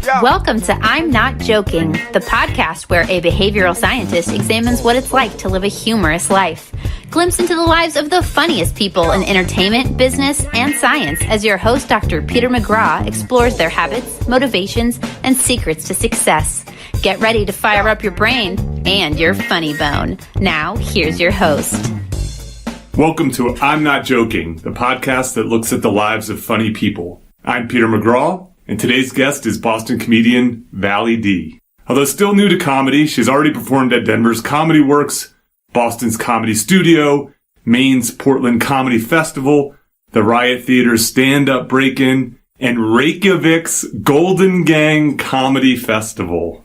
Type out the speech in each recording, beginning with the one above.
Welcome to I'm Not Joking, the podcast where a behavioral scientist examines what it's like to live a humorous life. Glimpse into the lives of the funniest people in entertainment, business, and science as your host, Dr. Peter McGraw, explores their habits, motivations, and secrets to success. Get ready to fire up your brain and your funny bone. Now, here's your host. Welcome to I'm Not Joking, the podcast that looks at the lives of funny people. I'm Peter McGraw, and today's guest is Boston comedian Vally D. Although still new to comedy, she's already performed at Denver's Comedy Works, Boston's Comedy Studio, Maine's Portland Comedy Festival, the Riot Theater's Stand-Up Break-In, and Reykjavik's Golden Gang Comedy Festival.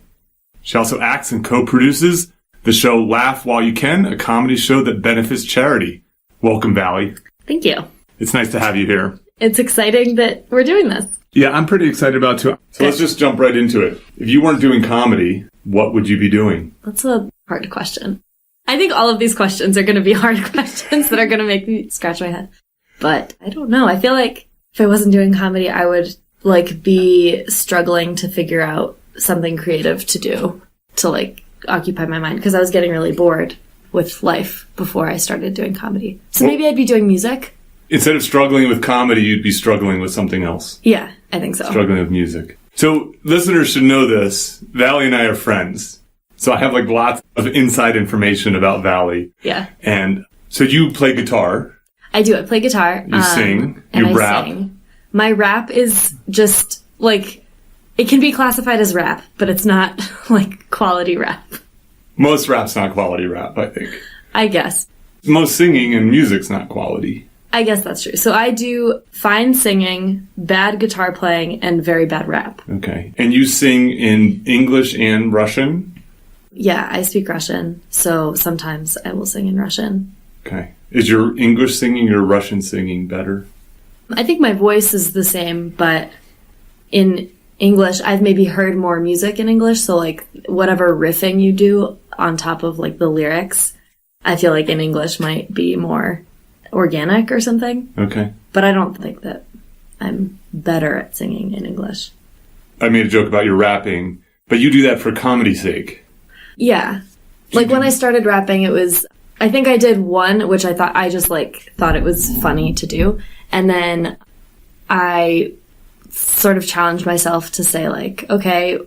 She also acts and co-produces the show Laugh While You Can, a comedy show that benefits charity. Welcome, Vally. Thank you. It's nice to have you here. It's exciting that we're doing this. Yeah, I'm pretty excited about it too. So let's just jump right into it. If you weren't doing comedy, what would you be doing? That's a hard question. I think all of these questions are going to be hard questions that are going to make me scratch my head. But I don't know. I feel like if I wasn't doing comedy, I would be struggling to figure out something creative to do to occupy my mind, because I was getting really bored with life before I started doing comedy. So maybe I'd be doing music. Instead of struggling with comedy, you'd be struggling with something else. Yeah, I think so. Struggling with music. So listeners should know this. Vally and I are friends. So I have lots of inside information about Vally. Yeah. And so you play guitar. I do. I play guitar. You sing. And you rap. Sing. My rap is just it can be classified as rap, but it's not quality rap. Most rap's not quality rap, I think. I guess. Most singing and music's not quality. I guess that's true. So I do fine singing, bad guitar playing, and very bad rap. Okay. And you sing in English and Russian? Yeah, I speak Russian, so sometimes I will sing in Russian. Okay. Is your English singing or Russian singing better? I think my voice is the same, but in English, I've maybe heard more music in English, so whatever riffing you do on top of the lyrics, I feel like in English might be more organic or something. Okay. But I don't think that I'm better at singing in English. I made a joke about your rapping, but you do that for comedy's sake. Yeah. When I started rapping, I think I did one, which I thought it was funny to do. And then I sort of challenged myself to say okay,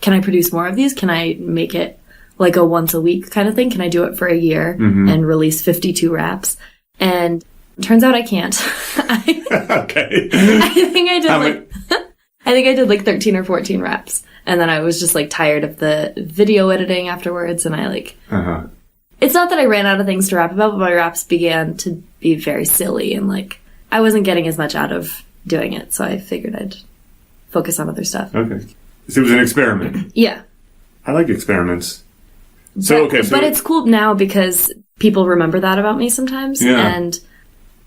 can I produce more of these? Can I make it a once a week kind of thing? Can I do it for a year and release 52 raps? And turns out I can't. Okay. I think I did 13 or 14 raps. And then I was just tired of the video editing afterwards. And it's not that I ran out of things to rap about, but my raps began to be very silly. And I wasn't getting as much out of doing it. So I figured I'd focus on other stuff. Okay. So it was an experiment. Yeah. I like experiments. But it's cool now because people remember that about me sometimes. Yeah. And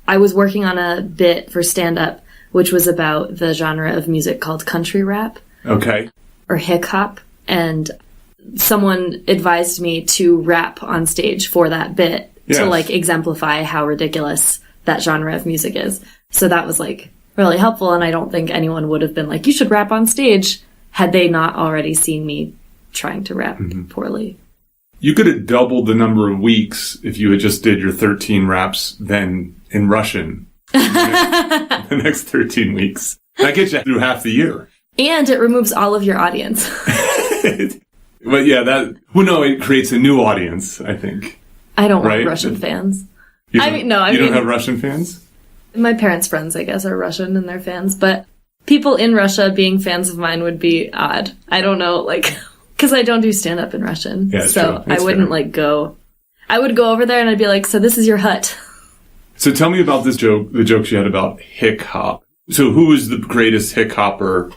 I was working on a bit for stand-up, which was about the genre of music called country rap. Okay. Or hip hop. And someone advised me to rap on stage for that bit to exemplify how ridiculous that genre of music is. So that was really helpful. And I don't think anyone would have been you should rap on stage had they not already seen me trying to rap poorly. You could have doubled the number of weeks if you had just did your 13 raps then in Russian. The next 13 weeks. That gets you through half the year. And it removes all of your audience. But yeah, it creates a new audience, I think. I don't want Russian fans. You don't have Russian fans? My parents' friends, I guess, are Russian and they're fans. But people in Russia being fans of mine would be odd. I don't know, because I don't do stand-up in Russian. Yeah, so I wouldn't go. I would go over there and I'd be so this is your hut. So tell me about this joke, the jokes you had about hick hop. So who is the greatest hick hopper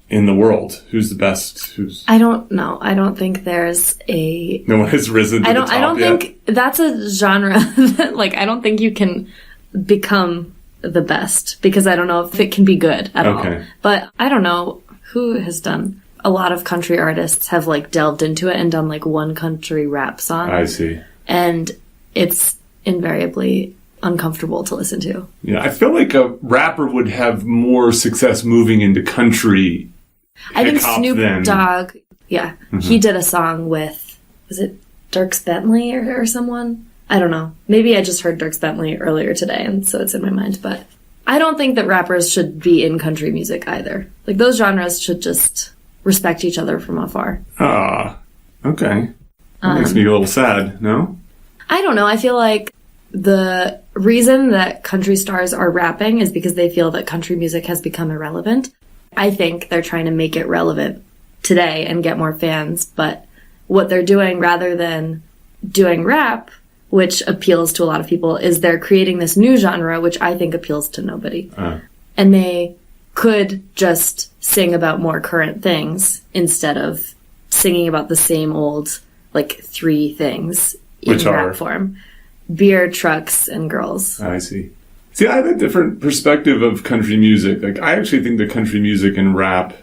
in the world? Who's the best? I don't know. I don't think there's a... No one has risen to the top yet? I don't think that's a genre that, I don't think you can become the best, because I don't know if it can be good at all. But I don't know who has done... A lot of country artists have delved into it and done one country rap song. I see. And it's invariably uncomfortable to listen to. Yeah, I feel like a rapper would have more success moving into country I think hip-hop Snoop then. Dogg, he did a song with, was it Dierks Bentley or someone? I don't know. Maybe I just heard Dierks Bentley earlier today, and so it's in my mind. But I don't think that rappers should be in country music either. Like, those genres should just respect each other from afar. Okay. That makes me a little sad, no? I don't know. I feel like the reason that country stars are rapping is because they feel that country music has become irrelevant. I think they're trying to make it relevant today and get more fans, but what they're doing rather than doing rap, which appeals to a lot of people, is they're creating this new genre, which I think appeals to nobody. And they could just sing about more current things instead of singing about the same old, like, 3 things in rap form. Beer, trucks, and girls. I see. See, I have a different perspective of country music. Like, I actually think that country music and rap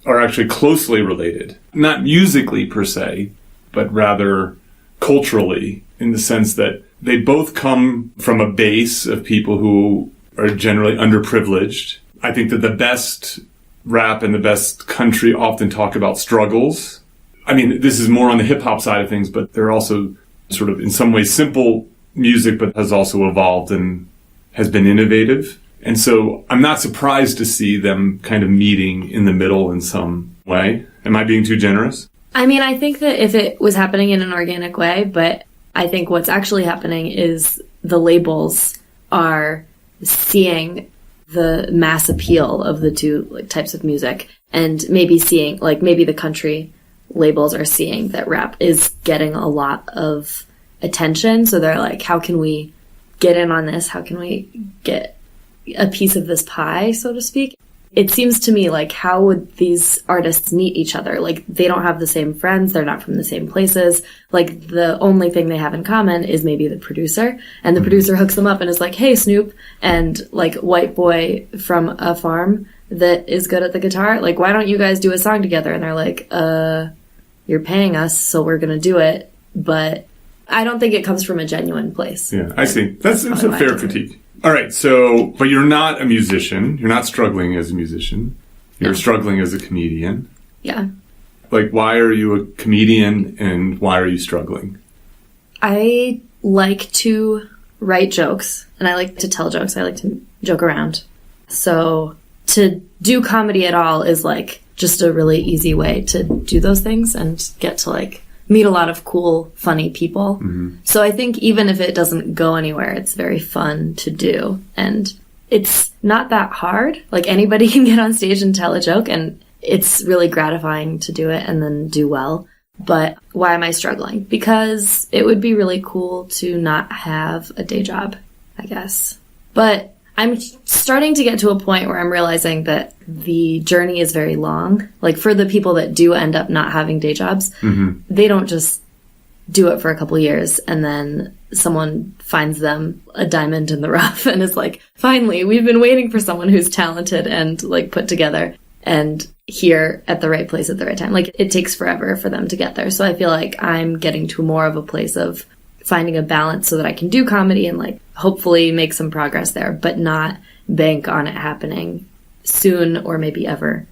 are actually closely related. Not musically per se, but rather culturally, in the sense that they both come from a base of people who are generally underprivileged. I think that the best rap and the best country often talk about struggles. I mean, this is more on the hip-hop side of things, but they're also sort of in some ways simple music, but has also evolved and has been innovative. And so I'm not surprised to see them kind of meeting in the middle in some way. Am I being too generous? I mean, I think that if it was happening in an organic way, but I think what's actually happening is the labels are seeing the mass appeal of the two types of music, and maybe seeing, maybe the country labels are seeing that rap is getting a lot of attention. So they're like, how can we get in on this? How can we get a piece of this pie, so to speak? It seems to me like, how would these artists meet each other? Like, they don't have the same friends. They're not from the same places. Like, the only thing they have in common is maybe the producer. And the producer hooks them up and is like, hey, Snoop, and like, white boy from a farm that is good at the guitar, like, why don't you guys do a song together? And they're like, you're paying us, so we're going to do it. But I don't think it comes from a genuine place. Yeah, I see. That's a fair critique. All right, so, but you're not a musician. You're not struggling as a musician. You're struggling as a comedian. Yeah. Like, why are you a comedian and why are you struggling? I like to write jokes and I like to tell jokes. I like to joke around. So to do comedy at all is like just a really easy way to do those things and get to like meet a lot of cool, funny people. Mm-hmm. So I think even if it doesn't go anywhere, it's very fun to do. And it's not that hard. Like, anybody can get on stage and tell a joke, and it's really gratifying to do it and then do well. But why am I struggling? Because it would be really cool to not have a day job, I guess. But I'm starting to get to a point where I'm realizing that the journey is very long. Like, for the people that do end up not having day jobs, they don't just do it for a couple years and then someone finds them a diamond in the rough and is like, finally, we've been waiting for someone who's talented and like put together and here at the right place at the right time. Like, it takes forever for them to get there. So I feel like I'm getting to more of a place of finding a balance so that I can do comedy and like hopefully make some progress there, but not bank on it happening soon or maybe ever.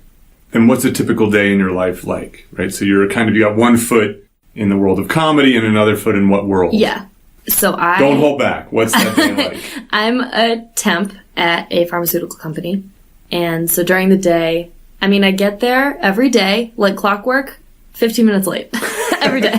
And what's a typical day in your life like, right? So you got one foot in the world of comedy and another foot in what world? Yeah. So Don't hold back. What's that day like? I'm a temp at a pharmaceutical company. And so during the day, I mean, I get there every day, like clockwork, 15 minutes late. Every day.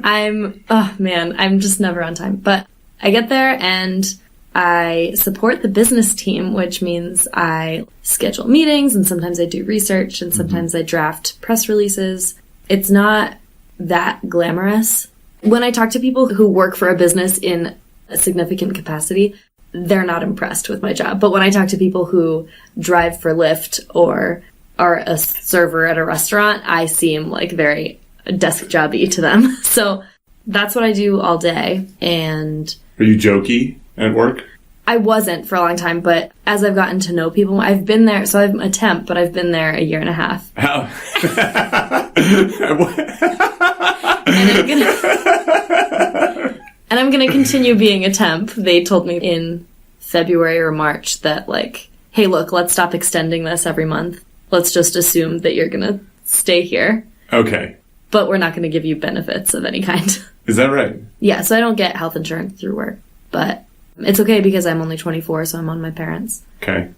I'm just never on time. But I get there and I support the business team, which means I schedule meetings and sometimes I do research and sometimes I draft press releases. It's not that glamorous. When I talk to people who work for a business in a significant capacity, they're not impressed with my job. But when I talk to people who drive for Lyft or are a server at a restaurant, I seem like very desk jobby to them. So that's what I do all day. And are you jokey at work? I wasn't for a long time, but as I've gotten to know people, I've been there. So I'm a temp, but I've been there a year and a half. How? And I'm gonna continue being a temp. They told me in February or March that, like, hey, look, let's stop extending this every month. Let's just assume that you're going to stay here. Okay. But we're not going to give you benefits of any kind. Is that right? Yeah, so I don't get health insurance through work. But it's okay because I'm only 24, so I'm on my parents'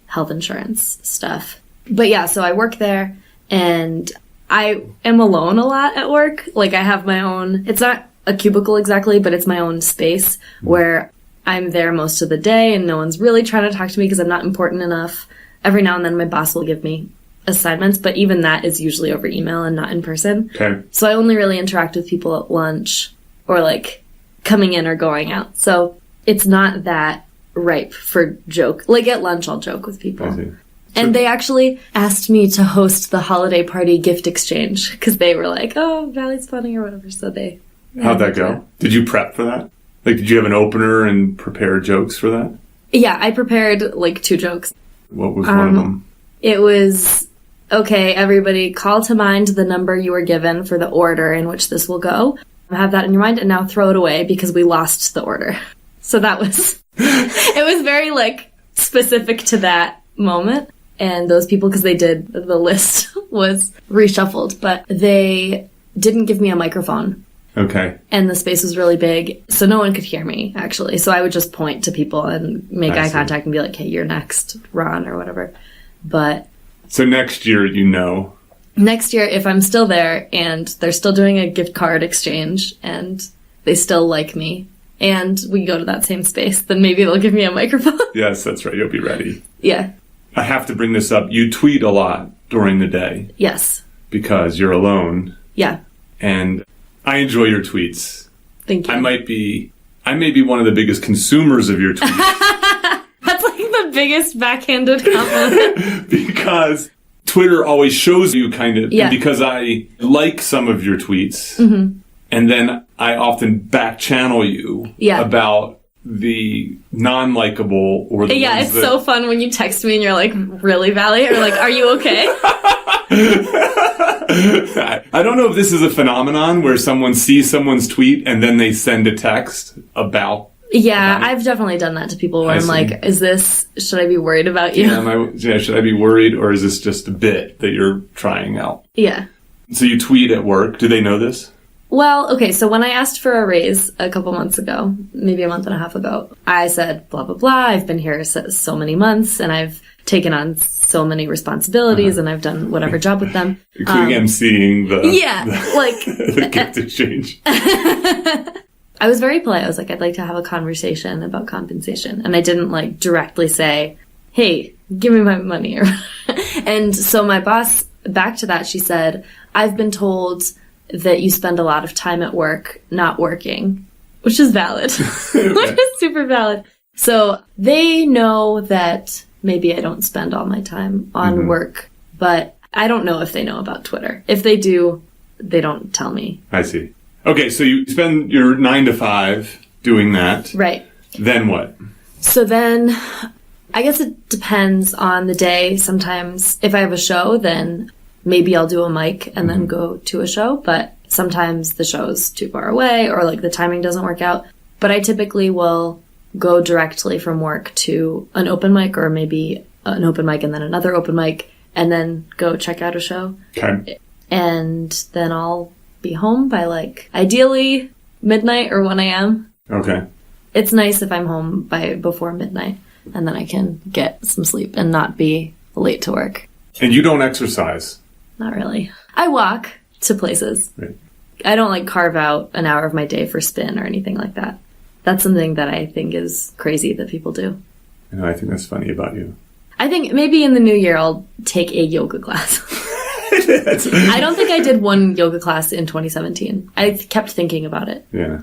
health insurance stuff. But yeah, so I work there, and I am alone a lot at work. Like, I have my own, it's not a cubicle exactly, but it's my own space where I'm there most of the day, and no one's really trying to talk to me because I'm not important enough. Every now and then my boss will give me assignments, but even that is usually over email and not in person. Okay. So I only really interact with people at lunch or, like, coming in or going out. So it's not that ripe for joke. Like, at lunch, I'll joke with people. I see. And they actually asked me to host the holiday party gift exchange because they were like, oh, Vally's funny or whatever. So they... How'd that go? Did you prep for that? Like, did you have an opener and prepare jokes for that? Yeah, I prepared, like, 2 jokes. What was one of them? It was, okay, everybody, call to mind the number you were given for the order in which this will go. Have that in your mind and now throw it away because we lost the order. So that was... it was very, like, specific to that moment. And those people, because they did, the list was reshuffled, but they didn't give me a microphone. Okay. And the space was really big, so no one could hear me, actually. So I would just point to people and make eye contact and be like, hey, you're next, Ron, or whatever. But... So next year, Next year, if I'm still there and they're still doing a gift card exchange and they still like me and we go to that same space, then maybe they'll give me a microphone. Yes, that's right. You'll be ready. Yeah. I have to bring this up. You tweet a lot during the day. Yes. Because you're alone. Yeah. And I enjoy your tweets. Thank you. I may be one of the biggest consumers of your tweets. That's like the biggest backhanded compliment. Because Twitter always shows you kind of, yeah. Because I like some of your tweets, and then I often back channel you about the non-likable or the yeah, ones it's so fun when you text me and you're like, really, Vally? Or like, are you okay? I don't know if this is a phenomenon where someone sees someone's tweet and then they send a text about... Yeah, I've definitely done that to people where I'm like, should I be worried about you? Should I be worried, or is this just a bit that you're trying out? Yeah. So you tweet at work. Do they know this? Well, okay, so when I asked for a raise a couple months ago, maybe a month and a half ago, I said, blah, blah, blah, I've been here so many months, and I've taken on so many responsibilities, and I've done whatever job with them. Including emceeing the gift exchange. I was very polite. I was like, I'd like to have a conversation about compensation. And I didn't, like, directly say, hey, give me my money. And so my boss, back to that, she said, I've been told that you spend a lot of time at work not working, which is valid. Which is super valid. So they know that maybe I don't spend all my time on work, but I don't know if they know about Twitter. If they do, they don't tell me. I see. Okay, so you spend your 9 to 5 doing that. Right. Then what? So then, I guess it depends on the day. Sometimes if I have a show, then maybe I'll do a mic and then go to a show. But sometimes the show's too far away or like the timing doesn't work out. But I typically will go directly from work to an open mic or maybe an open mic and then another open mic and then go check out a show. Okay. And then I'll be home by like ideally midnight or 1 a.m. Okay. It's nice if I'm home before midnight and then I can get some sleep and not be late to work. And you don't exercise? Not really. I walk to places. Right. I don't like carve out an hour of my day for spin or anything like that. That's something that I think is crazy that people do. I think that's funny about you. I think maybe in the new year I'll take a yoga class. I don't think I did one yoga class in 2017. I kept thinking about it. Yeah.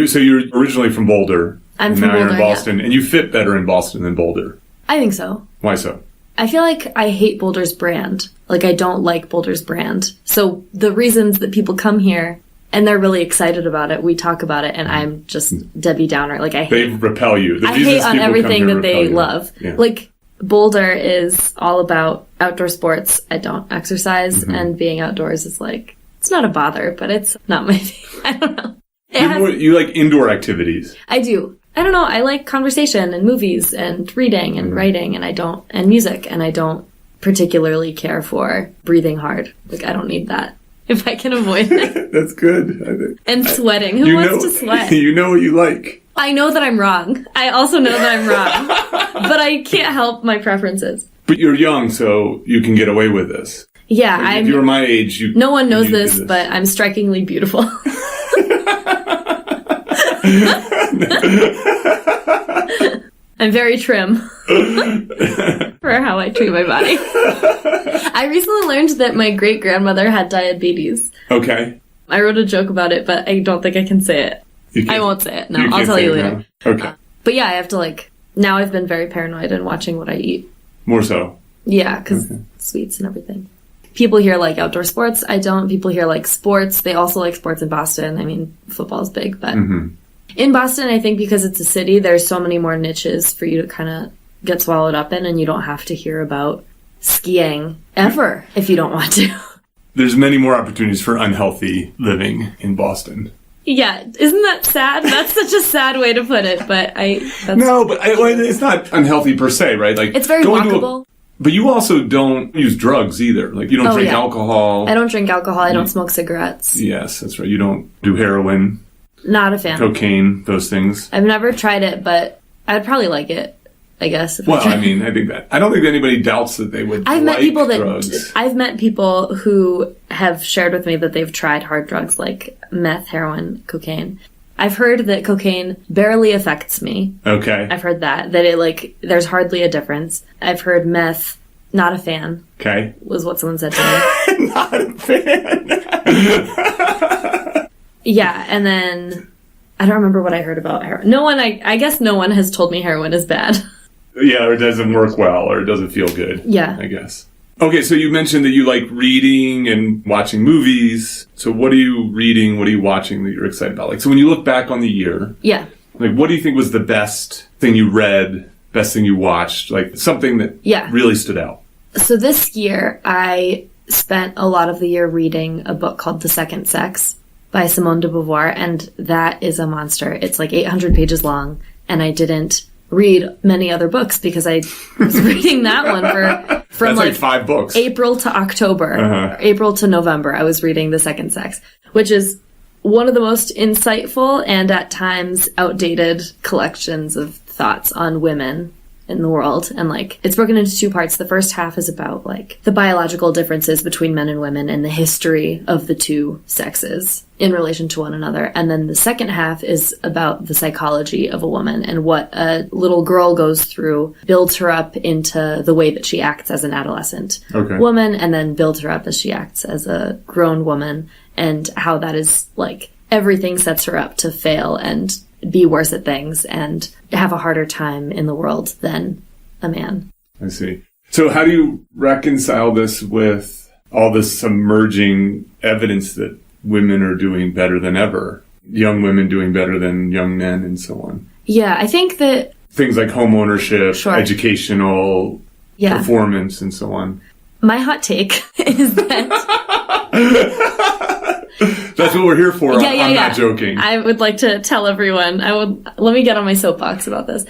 So you're originally from Boulder. I'm from Boulder. Now you're in Boulder, Boston. yeah. And you fit better in Boston than Boulder. I think so. Why so? I feel like I hate Boulder's brand. Like, I don't like Boulder's brand. So the reasons that people come here and they're really excited about it, we talk about it, and I'm just Debbie Downer. Like, They repel you. I hate on everything that they love. Yeah. Like, Boulder is all about outdoor sports. I don't exercise, and being outdoors is like, it's not a bother, but it's not my thing. I don't know. You like indoor activities. I do. I don't know, I like conversation and movies and reading and writing and music, and I don't particularly care for breathing hard. Like, I don't need that if I can avoid it. That's good. And sweating. Who wants to sweat? You know what you like. I know that I'm wrong. I also know that I'm wrong. But I can't help my preferences. But you're young, so you can get away with this. Yeah, like, if you were my age, no one knows this, but I'm strikingly beautiful. I'm very trim for how I treat my body. I recently learned that my great-grandmother had diabetes. Okay. I wrote a joke about it, but I don't think I can say it. I won't say it. No, I'll tell you later. Okay. But yeah, I have to now I've been very paranoid in watching what I eat. More so. Yeah, because sweets and everything. People here like outdoor sports. I don't. People here like sports. They also like sports in Boston. I mean, football's big, but in Boston, I think because it's a city, there's so many more niches for you to kind of get swallowed up in, and you don't have to hear about skiing ever if you don't want to. There's many more opportunities for unhealthy living in Boston. Yeah, isn't that sad? That's such a sad way to put it, but it's not unhealthy per se, right? Like, it's very walkable. But you also don't use drugs either. Like, you don't drink alcohol. I don't drink alcohol. I don't smoke cigarettes. Yes, that's right. You don't do heroin. Not a fan. Cocaine, those things. I've never tried it, but I'd probably like it, I guess. I mean, I don't think anybody doubts that they would drugs. I've met people who have shared with me that they've tried hard drugs like meth, heroin, cocaine. I've heard that cocaine barely affects me. Okay. I've heard that it there's hardly a difference. I've heard meth, not a fan. Okay. Was what someone said to me. Not a fan. Yeah, and then I don't remember what I heard about heroin. I guess no one has told me heroin is bad. Yeah, or it doesn't work well, or it doesn't feel good. Yeah. I guess. Okay, so you mentioned that you like reading and watching movies. So what are you reading? What are you watching that you're excited about? Like, so when you look back on the year, yeah, like, what do you think was the best thing you read, best thing you watched? Like, something that really stood out. So this year, I spent a lot of the year reading a book called The Second Sex by Simone de Beauvoir, and that is a monster. It's like 800 pages long, and I didn't read many other books because I was reading that one from like 5 books. April to October, April to November. I was reading The Second Sex, which is one of the most insightful and at times outdated collections of thoughts on women in the world. And it's broken into 2 parts. The first half is about the biological differences between men and women and the history of the 2 sexes in relation to one another. And then the second half is about the psychology of a woman and what a little girl goes through, builds her up into the way that she acts as an adolescent woman, and then builds her up as she acts as a grown woman, and how that is everything sets her up to fail and be worse at things and have a harder time in the world than a man. I see. So how do you reconcile this with all this submerging evidence that women are doing better than ever? Young women doing better than young men and so on. Yeah, I think that things like home ownership, educational performance and so on. My hot take is that... That's what we're here for. I'm not joking. I would like to tell everyone, let me get on my soapbox about this.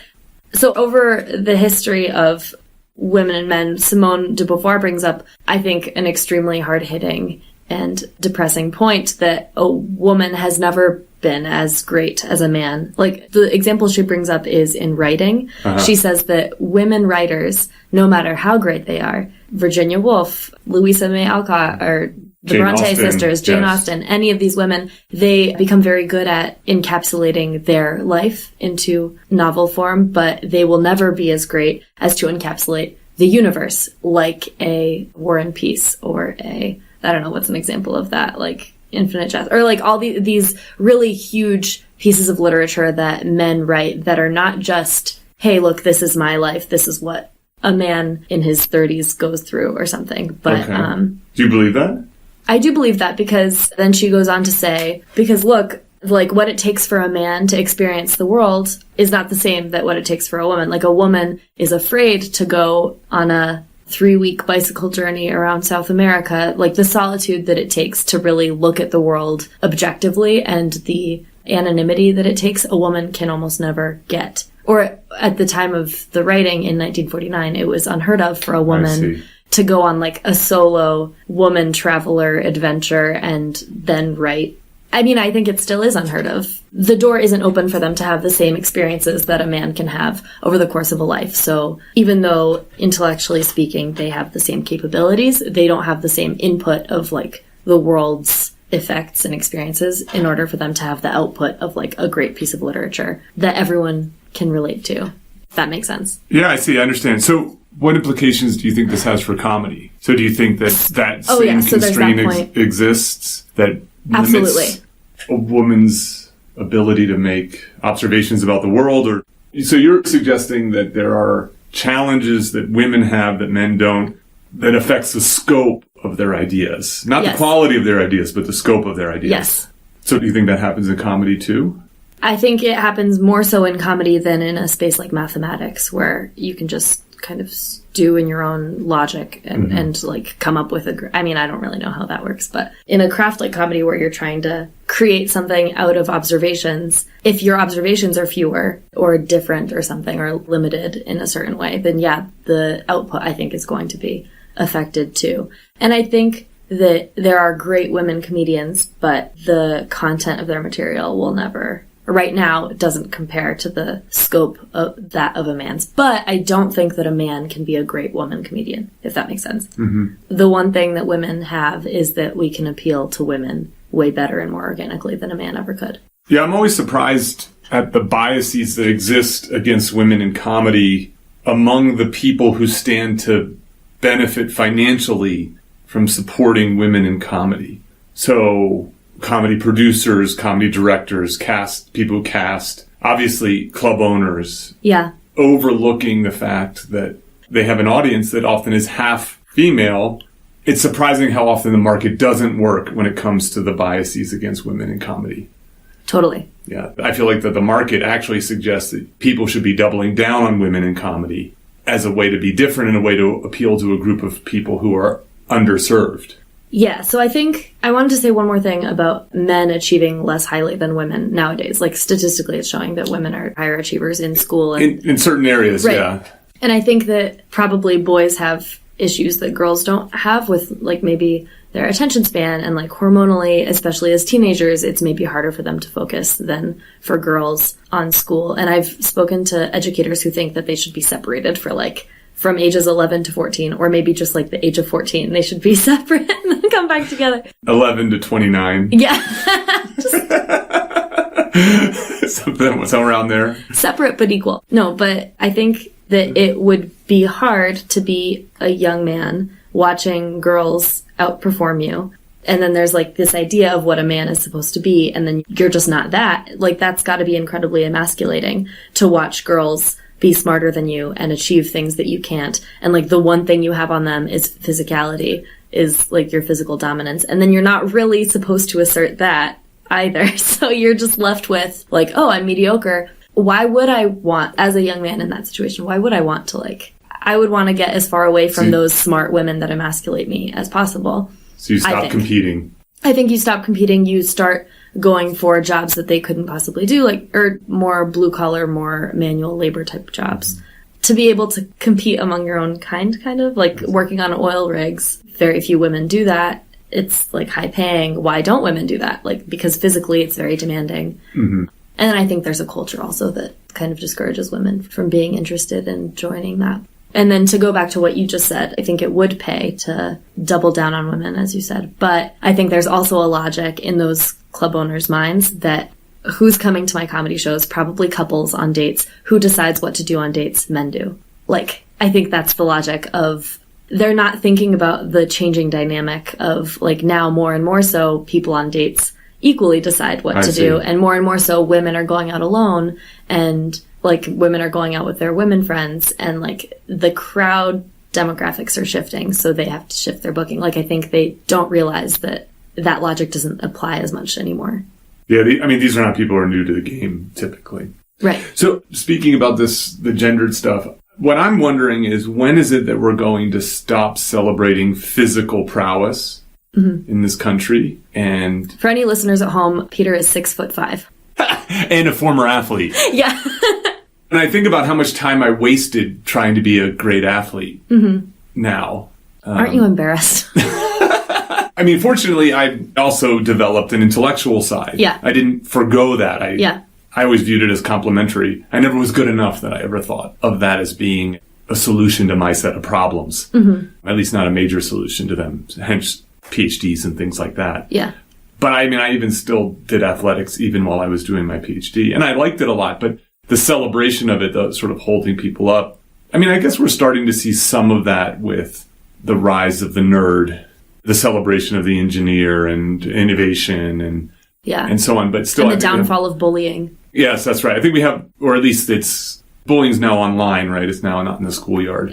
So over the history of women and men, Simone de Beauvoir brings up, I think, an extremely hard-hitting and depressing point that a woman has never been as great as a man. The example she brings up is in writing. She says that women writers, no matter how great they are, Virginia Woolf, Louisa May Alcott, or the Bronte sisters, Jane Austen, any of these women, they become very good at encapsulating their life into novel form, but they will never be as great as to encapsulate the universe, like a War and Peace or I don't know, what's an example of that? Infinite Jest, or all these really huge pieces of literature that men write that are not just, hey, look, this is my life, this is what a man in his 30s goes through or something. But do you believe that? I do believe that, because then she goes on to say, because look, what it takes for a man to experience the world is not the same that what it takes for a woman. A woman is afraid to go on a 3-week bicycle journey around South America, the solitude that it takes to really look at the world objectively and the anonymity that it takes, a woman can almost never get. Or at the time of the writing in 1949, it was unheard of for a woman to go on like a solo woman traveler adventure and then write. I mean, I think it still is unheard of. The door isn't open for them to have the same experiences that a man can have over the course of a life. So even though intellectually speaking, they have the same capabilities, they don't have the same input of like the world's effects and experiences in order for them to have the output of like a great piece of literature that everyone can relate to. If that makes sense. Yeah, I see. I understand. So what implications do you think this has for comedy? So do you think that same constraint exists that limits a woman's ability to make observations about the world? Or so you're suggesting that there are challenges that women have that men don't, that affects the scope of their ideas. Not the quality of their ideas, but the scope of their ideas. Yes. So do you think that happens in comedy too? I think it happens more so in comedy than in a space like mathematics, where you can just kind of stew in your own logic and like come up with I mean, I don't really know how that works, but in a craft like comedy where you're trying to create something out of observations, if your observations are fewer or different or something or limited in a certain way, then yeah, the output I think is going to be affected too. And I think that there are great women comedians, but the content of their material will never, right now, it doesn't compare to the scope of that of a man's. But I don't think that a man can be a great woman comedian, if that makes sense. Mm-hmm. The one thing that women have is that we can appeal to women way better and more organically than a man ever could. Yeah, I'm always surprised at the biases that exist against women in comedy among the people who stand to benefit financially from supporting women in comedy. So comedy producers, comedy directors, people who cast, obviously club owners. Yeah. Overlooking the fact that they have an audience that often is half female. It's surprising how often the market doesn't work when it comes to the biases against women in comedy. Totally. Yeah. I feel like that the market actually suggests that people should be doubling down on women in comedy as a way to be different and a way to appeal to a group of people who are underserved. Yeah, so I think I wanted to say one more thing about men achieving less highly than women nowadays. Like statistically, it's showing that women are higher achievers in school. And, in certain areas, right. Yeah. And I think that probably boys have issues that girls don't have with like maybe their attention span and like hormonally, especially as teenagers, it's maybe harder for them to focus than for girls on school. And I've spoken to educators who think that they should be separated for like from ages 11 to 14, or maybe just like the age of 14. They should be separate and then come back together. 11 to 29. Yeah. Something around there. Separate but equal. No, but I think that it would be hard to be a young man watching girls outperform you. And then there's like this idea of what a man is supposed to be, and then you're just not that. Like that's got to be incredibly emasculating to watch girls be smarter than you and achieve things that you can't. And like the one thing you have on them is physicality, is like your physical dominance. And then you're not really supposed to assert that either. So you're just left with like, oh, I'm mediocre. Why would I want, as a young man in that situation, why would I want to like, I would want to get as far away from those smart women that emasculate me as possible. So you stop competing. I think you stop competing. You start going for jobs that they couldn't possibly do, like, or more blue collar, more manual labor type jobs. Mm-hmm. To be able to compete among your own kind of like working on oil rigs. Very few women do that. It's like high paying. Why don't women do that? Like, because physically it's very demanding. Mm-hmm. And then I think there's a culture also that kind of discourages women from being interested in joining that. And then to go back to what you just said, I think it would pay to double down on women, as you said. But I think there's also a logic in those club owners' minds that who's coming to my comedy shows? Probably couples on dates. Who decides what to do on dates? Men do. Like, I think that's the logic of they're not thinking about the changing dynamic of like now more and more so people on dates equally decide what to do. And more so women are going out alone, and like women are going out with their women friends, and like the crowd demographics are shifting, so they have to shift their booking. Like I think they don't realize that that logic doesn't apply as much anymore. Yeah, these are not people who are new to the game typically. Right. So speaking about the gendered stuff, what I'm wondering is when is it that we're going to stop celebrating physical prowess in this country? And for any listeners at home, Peter is 6'5". And a former athlete. Yeah. And I think about how much time I wasted trying to be a great athlete now. Aren't you embarrassed? I mean, fortunately, I also developed an intellectual side. Yeah. I didn't forgo that. Yeah. I always viewed it as complementary. I never was good enough that I ever thought of that as being a solution to my set of problems. At least not a major solution to them. Hence PhDs and things like that. Yeah. But I mean, I even still did athletics even while I was doing my PhD. And I liked it a lot. But the celebration of it, the sort of holding people up. I mean, I guess we're starting to see some of that with the rise of the nerd, the celebration of the engineer and innovation and so on. But still, and the downfall of bullying. Yes, that's right. I think we have, or at least bullying's now online, right? It's now not in the schoolyard.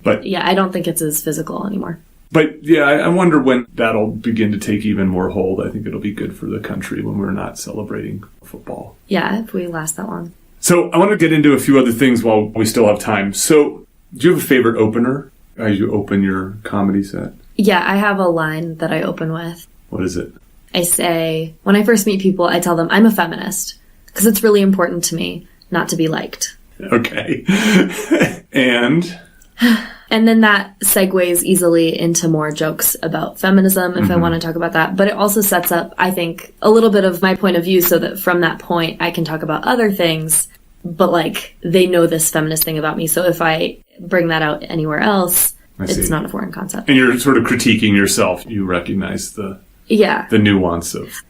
I don't think it's as physical anymore. But yeah, I wonder when that'll begin to take even more hold. I think it'll be good for the country when we're not celebrating football. Yeah, if we last that long. So I want to get into a few other things while we still have time. So do you have a favorite opener as you open your comedy set? Yeah, I have a line that I open with. What is it? I say, when I first meet people, I tell them I'm a feminist because it's really important to me not to be liked. Okay. And then that segues easily into more jokes about feminism if I want to talk about that. But it also sets up, I think, a little bit of my point of view so that from that point I can talk about other things, but like they know this feminist thing about me. So if I bring that out anywhere else, it's not a foreign concept. And you're sort of critiquing yourself. You recognize the nuance of...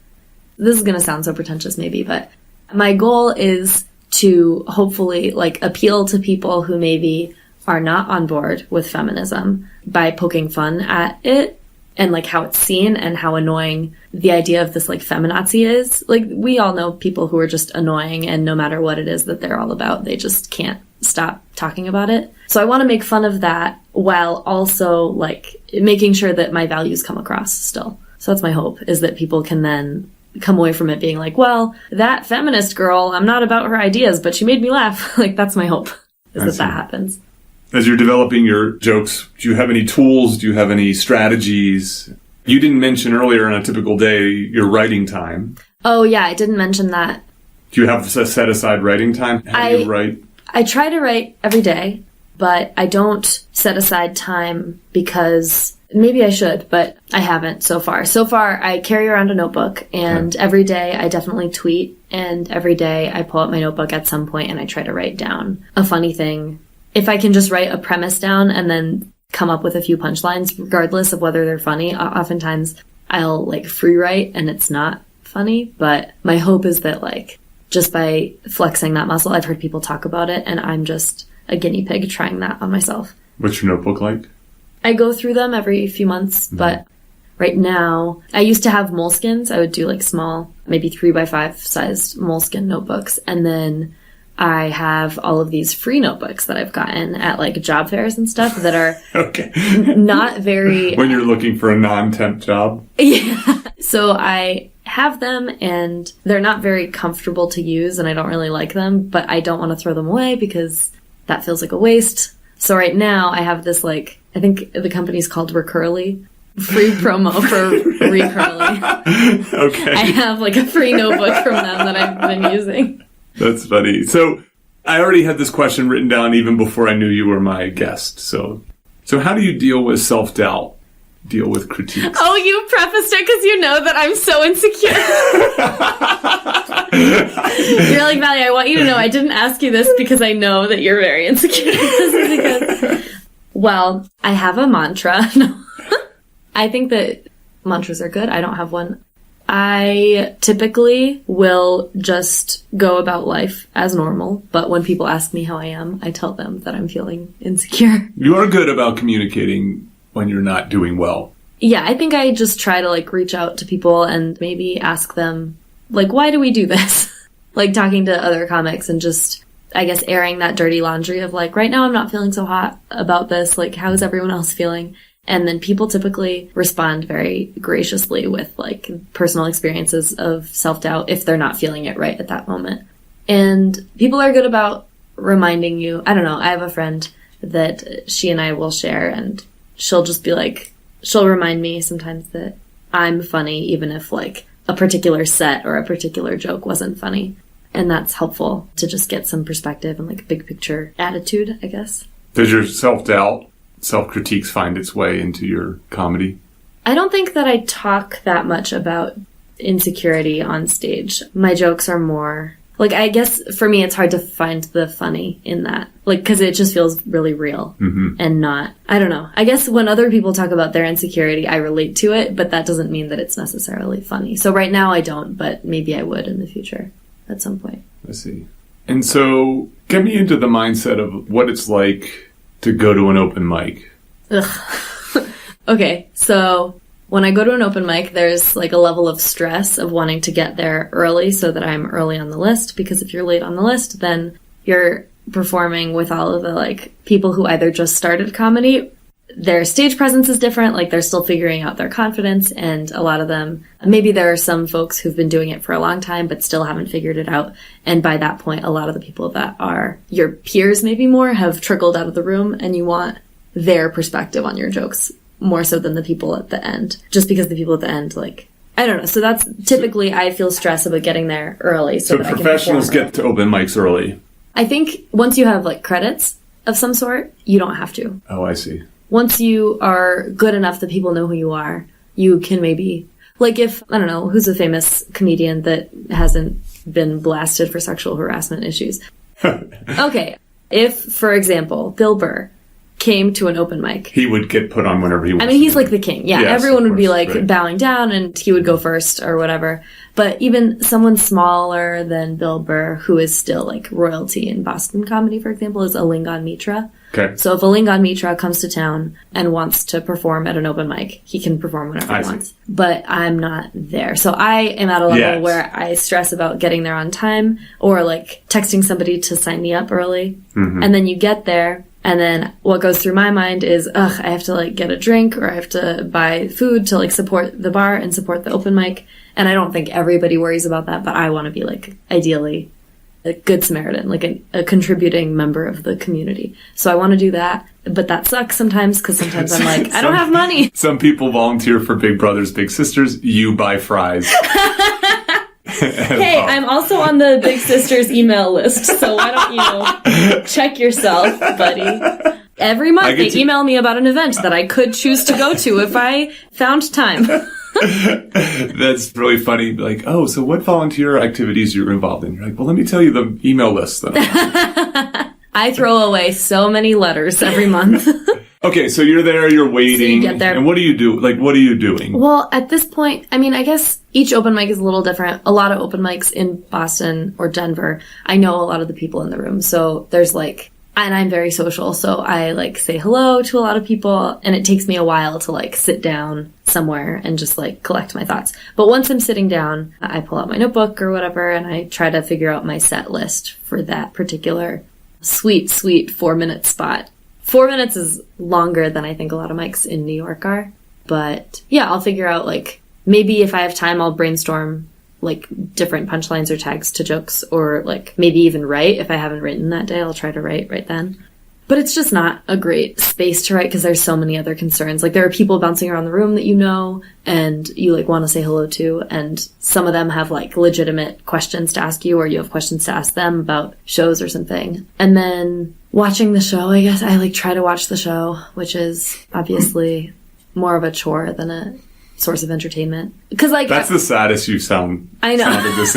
This is going to sound so pretentious maybe, but my goal is to hopefully like appeal to people who maybe are not on board with feminism by poking fun at it and like how it's seen and how annoying the idea of this like feminazi is. Like we all know people who are just annoying and no matter what it is that they're all about, they just can't stop talking about it. So I want to make fun of that while also like making sure that my values come across still. So that's my hope, is that people can then come away from it being like, well, that feminist girl, I'm not about her ideas, but she made me laugh. Like that's my hope, is that happens. As you're developing your jokes, do you have any tools? Do you have any strategies? You didn't mention earlier on a typical day your writing time. Oh, yeah, I didn't mention that. Do you have a set aside writing time? How do you write? I try to write every day, but I don't set aside time because maybe I should, but I haven't so far. So far, I carry around a notebook, and every day I definitely tweet, and every day I pull out my notebook at some point and I try to write down a funny thing. If I can just write a premise down and then come up with a few punchlines, regardless of whether they're funny, oftentimes I'll like free write and it's not funny. But my hope is that like just by flexing that muscle, I've heard people talk about it and I'm just a guinea pig trying that on myself. What's your notebook like? I go through them every few months, but right now I used to have moleskins. I would do like small, maybe 3x5 sized moleskin notebooks. And then I have all of these free notebooks that I've gotten at like job fairs and stuff that are not very... When you're looking for a non-temp job? Yeah. So I have them and they're not very comfortable to use and I don't really like them, but I don't want to throw them away because that feels like a waste. So right now I have this like, I think the company's called Recurly. Free promo for Recurly. Okay. I have like a free notebook from them that I've been using. That's funny. So I already had this question written down even before I knew you were my guest. So how do you deal with self-doubt? Deal with critiques? Oh, you prefaced it because you know that I'm so insecure. You're like, Vally, I want you to know I didn't ask you this because I know that you're very insecure. Well, I have a mantra. No. I think that mantras are good. I don't have one. I typically will just go about life as normal, but when people ask me how I am, I tell them that I'm feeling insecure. You are good about communicating when you're not doing well. Yeah, I think I just try to like reach out to people and maybe ask them, like, why do we do this? Like talking to other comics and just, I guess, airing that dirty laundry of like, right now I'm not feeling so hot about this. Like, how is everyone else feeling? And then people typically respond very graciously with like personal experiences of self-doubt if they're not feeling it right at that moment. And people are good about reminding you. I don't know. I have a friend that she and I will share and she'll just be like, she'll remind me sometimes that I'm funny even if like a particular set or a particular joke wasn't funny. And that's helpful to just get some perspective and like a big picture attitude, I guess. Does your self-doubt, self-critiques find its way into your comedy? I don't think that I talk that much about insecurity on stage. My jokes are more... Like, I guess for me, it's hard to find the funny in that. Like, because it just feels really real and not... I don't know. I guess when other people talk about their insecurity, I relate to it, but that doesn't mean that it's necessarily funny. So right now I don't, but maybe I would in the future at some point. I see. And so, get me into the mindset of what it's like to go to an open mic. Ugh. Okay, so... When I go to an open mic, there's like a level of stress of wanting to get there early so that I'm early on the list, because if you're late on the list, then you're performing with all of the like people who either just started comedy. Their stage presence is different, like they're still figuring out their confidence, and a lot of them, maybe there are some folks who've been doing it for a long time but still haven't figured it out, and by that point a lot of the people that are your peers maybe more have trickled out of the room, and you want their perspective on your jokes more so than the people at the end. Just because the people at the end, like, I don't know. So that's typically, I feel stress about getting there early. So that professionals get to open mics early. I think once you have, like, credits of some sort, you don't have to. Oh, I see. Once you are good enough that people know who you are, you can maybe... Like if, I don't know, who's a famous comedian that hasn't been blasted for sexual harassment issues? Okay. If, for example, Bill Burr came to an open mic. He would get put on whenever he wants. I mean, he's like the king. Yeah, yes, everyone would be like bowing down and he would go first or whatever. But even someone smaller than Bill Burr, who is still like royalty in Boston comedy, for example, is Alingon Mitra. Okay. So if Alingon Mitra comes to town and wants to perform at an open mic, he can perform whenever he wants. But I'm not there. So I am at a level where I stress about getting there on time or like texting somebody to sign me up early. And then you get there. And then what goes through my mind is, I have to like get a drink or I have to buy food to like support the bar and support the open mic. And I don't think everybody worries about that, but I want to be like ideally a good Samaritan, like a contributing member of the community. So I want to do that. But that sucks sometimes because sometimes I'm like, I don't have money. Some people volunteer for Big Brothers Big Sisters. You buy fries. Hey, I'm also on the Big Sisters email list, so why don't you check yourself, buddy? Every month they email me about an event that I could choose to go to if I found time. That's really funny. Like, oh, so what volunteer activities you're involved in? You're like, well, let me tell you the email list then. I throw away so many letters every month. Okay, so you're there, you're waiting. So you get there. And what do you do? Like, what are you doing? Well, at this point, I mean, I guess each open mic is a little different. A lot of open mics in Boston or Denver, I know a lot of the people in the room. So there's like, and I'm very social. So I like say hello to a lot of people. And it takes me a while to like sit down somewhere and just like collect my thoughts. But once I'm sitting down, I pull out my notebook or whatever and I try to figure out my set list for that particular sweet 4-minute spot. 4 minutes is longer than I think a lot of mics in New York are. But yeah, I'll figure out like, maybe if I have time, I'll brainstorm like different punchlines or tags to jokes or like maybe even write. If I haven't written that day, I'll try to write right then. But it's just not a great space to write because there's so many other concerns. Like there are people bouncing around the room that you know and you like want to say hello to. And some of them have like legitimate questions to ask you or you have questions to ask them about shows or something. And then watching the show, I guess I like try to watch the show, which is obviously more of a chore than a source of entertainment. Because like that's the saddest you sounded this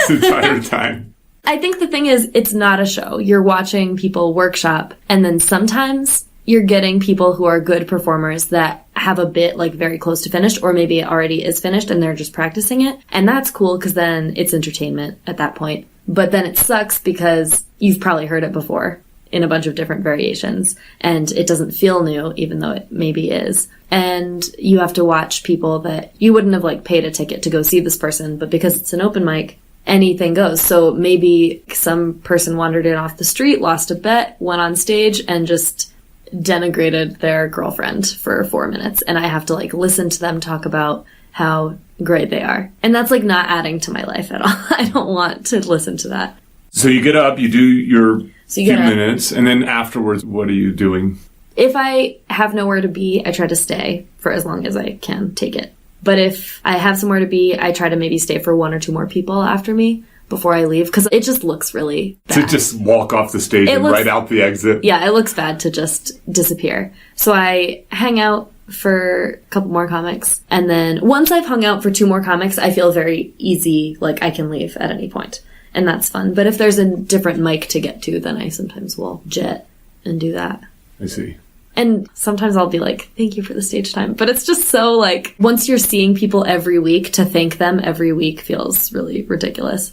entire time. I think the thing is, it's not a show. You're watching people workshop, and then sometimes you're getting people who are good performers that have a bit like very close to finished, or maybe it already is finished and they're just practicing it. And that's cool because then it's entertainment at that point. But then it sucks because you've probably heard it before in a bunch of different variations, and it doesn't feel new, even though it maybe is. And you have to watch people that you wouldn't have like paid a ticket to go see this person, but because it's an open mic, anything goes. So maybe some person wandered in off the street, lost a bet, went on stage, and just denigrated their girlfriend for 4 minutes. And I have to like listen to them talk about how great they are. And that's like not adding to my life at all. I don't want to listen to that. So you get up, you do your few minutes, and then afterwards, what are you doing? If I have nowhere to be, I try to stay for as long as I can take it. But if I have somewhere to be, I try to maybe stay for 1 or 2 more people after me before I leave, because it just looks really bad. To just walk off the stage right out the exit? Yeah, it looks bad to just disappear. So I hang out for a couple more comics, and then once I've hung out for 2 more comics, I feel very easy, like I can leave at any point, and that's fun. But if there's a different mic to get to, then I sometimes will jet and do that. I see. And sometimes I'll be like, thank you for the stage time. But it's just so like, once you're seeing people every week, to thank them every week feels really ridiculous.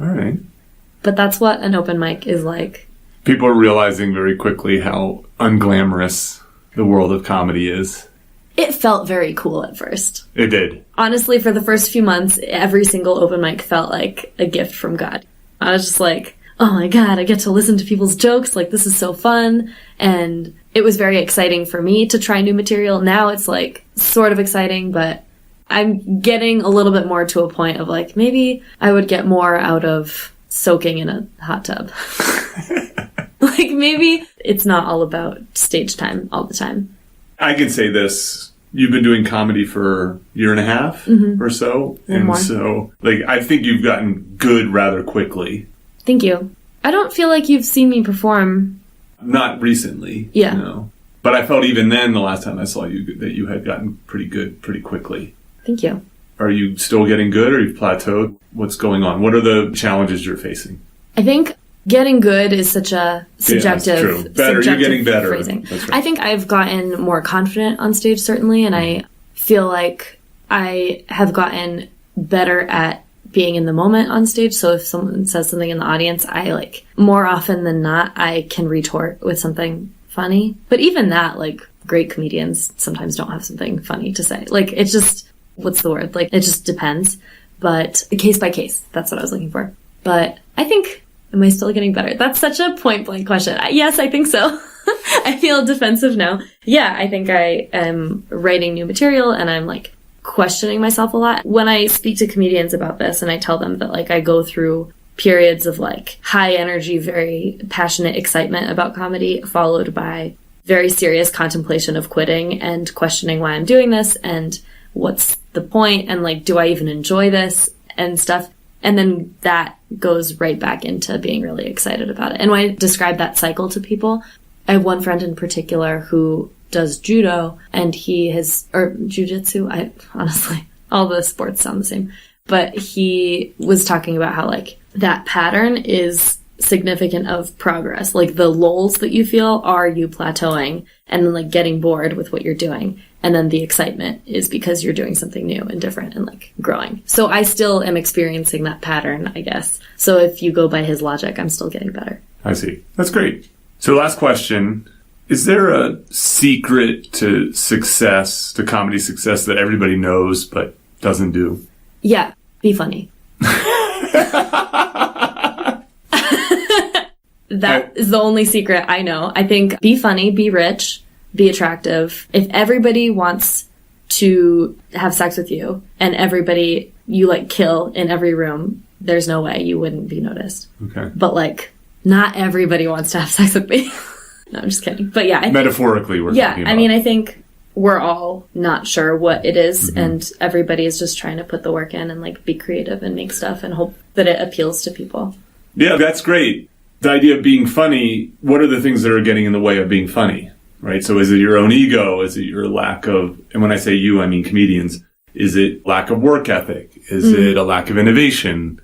All right. But that's what an open mic is like. People are realizing very quickly how unglamorous the world of comedy is. It felt very cool at first. It did. Honestly, for the first few months, every single open mic felt like a gift from God. I was just like, oh my God, I get to listen to people's jokes. Like, this is so fun. And it was very exciting for me to try new material. Now it's like sort of exciting, but I'm getting a little bit more to a point of like, maybe I would get more out of soaking in a hot tub. Like, maybe it's not all about stage time all the time. I can say this. You've been doing comedy for a year and a half or so. And more. So, like, I think you've gotten good rather quickly. Thank you. I don't feel like you've seen me perform. Not recently. Yeah. You know. But I felt even then, the last time I saw you, that you had gotten pretty good pretty quickly. Thank you. Are you still getting good, or you've plateaued? What's going on? What are the challenges you're facing? I think getting good is such a subjective, yeah, that's true. Better. You're getting better. Phrasing. That's right. I think I've gotten more confident on stage, certainly, and I feel like I have gotten better at being in the moment on stage. So if someone says something in the audience, I like, more often than not, I can retort with something funny. But even that, like, great comedians sometimes don't have something funny to say. Like, it's just, what's the word? Like, it just depends. But case by case, that's what I was looking for. But I think, am I still getting better? That's such a point blank question. Yes, I think so. I feel defensive now. Yeah, I think I am writing new material, and I'm like questioning myself a lot. When I speak to comedians about this and I tell them that like I go through periods of like high energy, very passionate excitement about comedy, followed by very serious contemplation of quitting and questioning why I'm doing this and what's the point, and like, do I even enjoy this and stuff. And then that goes right back into being really excited about it. And when I describe that cycle to people, I have one friend in particular who does judo, and he has, or jujitsu, I honestly, all the sports sound the same, but he was talking about how like that pattern is significant of progress. Like the lulls that you feel are you plateauing and then like getting bored with what you're doing. And then the excitement is because you're doing something new and different and like growing. So I still am experiencing that pattern, I guess. So if you go by his logic, I'm still getting better. I see. That's great. So last question. Is there a secret to success, to comedy success, that everybody knows but doesn't do? Yeah. Be funny. That is the only secret I know. I think be funny, be rich, be attractive. If everybody wants to have sex with you and everybody you like kill in every room, there's no way you wouldn't be noticed. Okay. But like, not everybody wants to have sex with me. No, I'm just kidding. But yeah. Metaphorically, we're talking about. I mean, I think we're all not sure what it is, and everybody is just trying to put the work in and like be creative and make stuff and hope that it appeals to people. Yeah, that's great. The idea of being funny, what are the things that are getting in the way of being funny, right? So is it your own ego? Is it your lack of, and when I say you, I mean comedians, is it lack of work ethic? Is it a lack of innovation?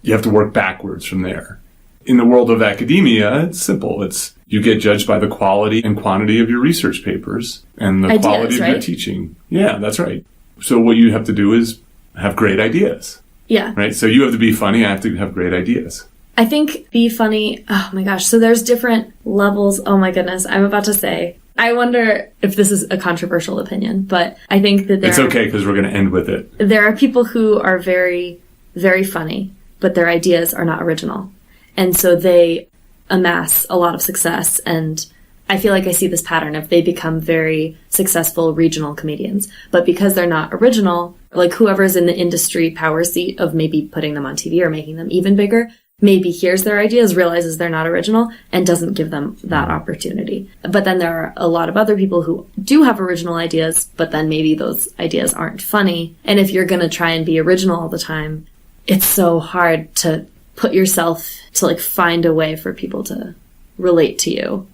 You have to work backwards from there. In the world of academia, it's simple. It's you get judged by the quality and quantity of your research papers and the quality of your teaching. Yeah, that's right. So what you have to do is have great ideas. Yeah. Right? So you have to be funny. I have to have great ideas. I think be funny. Oh my gosh. So there's different levels. Oh my goodness. I'm about to say, I wonder if this is a controversial opinion, but I think that it's okay because we're going to end with it. There are people who are very, very funny, but their ideas are not original. And so they amass a lot of success. And I feel like I see this pattern of they become very successful regional comedians. But because they're not original, like whoever's in the industry power seat of maybe putting them on TV or making them even bigger, maybe hears their ideas, realizes they're not original, and doesn't give them that opportunity. But then there are a lot of other people who do have original ideas, but then maybe those ideas aren't funny. And if you're going to try and be original all the time, it's so hard to put yourself to like find a way for people to relate to you.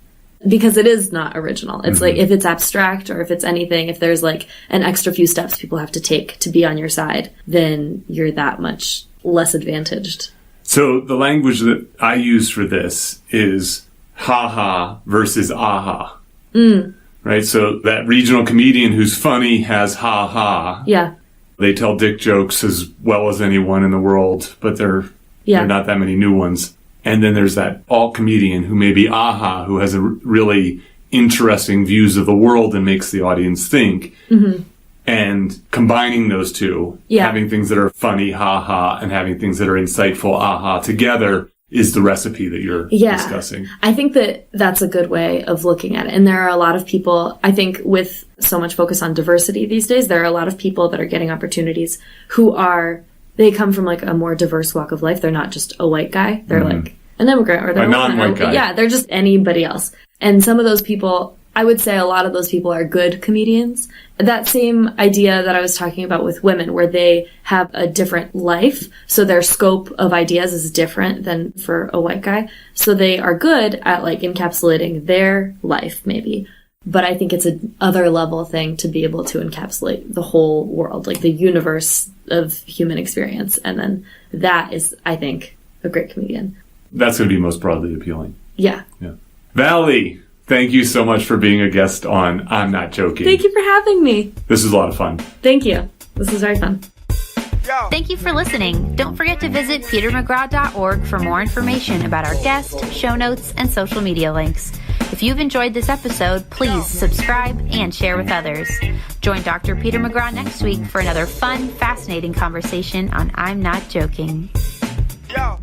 Because it is not original. It's like, if it's abstract or if it's anything, if there's like an extra few steps people have to take to be on your side, then you're that much less advantaged. So the language that I use for this is ha-ha versus aha. Right? So that regional comedian who's funny has ha-ha. Yeah. They tell dick jokes as well as anyone in the world, but there are not that many new ones. And then there's that alt comedian who may be aha, who has a really interesting views of the world and makes the audience think. And combining those two, having things that are funny, ha-ha, and having things that are insightful, aha, together is the recipe that you're discussing. I think that that's a good way of looking at it. And there are a lot of people, I think with so much focus on diversity these days, there are a lot of people that are getting opportunities who they come from like a more diverse walk of life. They're not just a white guy. They're like an immigrant or they're a non-white guy. Yeah, they're just anybody else. And some of those people, I would say a lot of those people are good comedians. That same idea that I was talking about with women, where they have a different life, so their scope of ideas is different than for a white guy. So they are good at like encapsulating their life, maybe. But I think it's an other level thing to be able to encapsulate the whole world, like the universe of human experience. And then that is, I think, a great comedian. That's going to be most broadly appealing. Yeah. Vally, thank you so much for being a guest on I'm Not Joking. Thank you for having me. This was a lot of fun. Thank you. This was very fun. Thank you for listening. Don't forget to visit petermcgraw.org for more information about our guest, show notes, and social media links. If you've enjoyed this episode, please subscribe and share with others. Join Dr. Peter McGraw next week for another fun, fascinating conversation on I'm Not Joking. Yo.